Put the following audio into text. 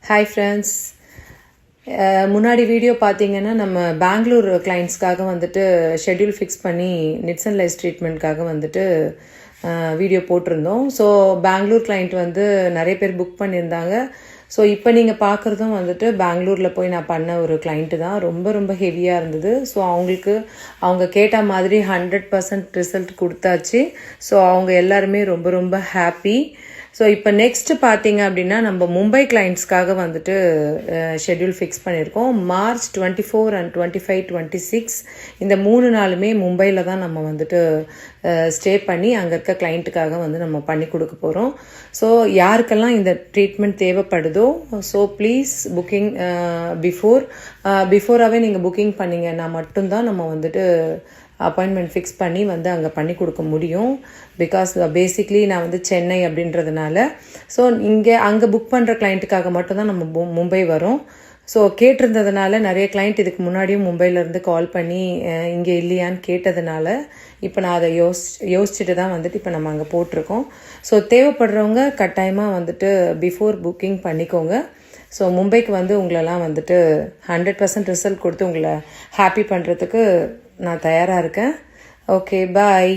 Hi friends. முன்னாடி video பார்த்தீங்கன்னா நம்ம பெங்களூர் கிளைண்ட்ஸ்க்காக வந்துட்டு ஷெட்யூல் ஃபிக்ஸ் பண்ணி நிட்ஸ் அண்ட் லைஸ் ட்ரீட்மெண்ட்காக வந்துட்டு வீடியோ போட்டிருந்தோம். ஸோ பெங்களூர் கிளைண்ட் வந்து நிறைய பேர் புக் பண்ணியிருந்தாங்க. ஸோ இப்போ நீங்கள் பார்க்குறதும் வந்துட்டு பெங்களூரில் போய் நான் பண்ண ஒரு கிளைண்ட்டு தான். ரொம்ப ரொம்ப ஹெவியாக இருந்தது. ஸோ அவங்களுக்கு அவங்க கேட்ட மாதிரி 100% ரிசல்ட் கொடுத்தாச்சு. ஸோ அவங்க எல்லாருமே ரொம்ப ரொம்ப ஹாப்பி. ஸோ இப்போ நெக்ஸ்ட் பார்த்தீங்க அப்படின்னா நம்ம மும்பை கிளைண்ட்ஸ்க்காக வந்துட்டு ஷெட்யூல் ஃபிக்ஸ் பண்ணியிருக்கோம். மார்ச் 24 and 25, 26 இந்த 3 நாளுமே மும்பையில் தான் நம்ம வந்துட்டு ஸ்டே பண்ணி அங்கே இருக்க கிளைண்ட்டுக்காக வந்து நம்ம பண்ணி கொடுக்க போகிறோம். ஸோ யாருக்கெல்லாம் இந்த ட்ரீட்மெண்ட் தேவைப்படுதோ ஸோ ப்ளீஸ் புக்கிங் பிஃபோராகவே நீங்கள் புக்கிங் பண்ணிங்கன்னா மட்டும்தான் நம்ம வந்துட்டு அப்பாயின்மெண்ட் ஃபிக்ஸ் பண்ணி வந்து அங்கே பண்ணி கொடுக்க முடியும். பிகாஸ் பேசிக்லி நான் வந்து சென்னை அப்படின்றதுனால ஸோ அங்கே புக் பண்ணுற கிளைண்ட்டுக்காக மட்டும்தான் நம்ம மும்பை வரோம். ஸோ கேட்டிருந்ததுனால நிறைய கிளைண்ட் இதுக்கு முன்னாடியும் மும்பையிலேருந்து கால் பண்ணி இங்கே இல்லையான்னு கேட்டதுனால இப்போ நான் அதை யோசிச்சுட்டு தான் வந்துட்டு இப்போ நம்ம அங்கே போட்டிருக்கோம். ஸோ தேவைப்படுறவங்க கட்டாயமாக வந்துட்டு பிஃபோர் புக்கிங் பண்ணிக்கோங்க. ஸோ மும்பைக்கு வந்து உங்களெல்லாம் வந்துட்டு 100% ரிசல்ட் கொடுத்து உங்களை ஹாப்பி பண்ணுறதுக்கு நான் தயாராக இருக்கேன். ஓகே, பாய்.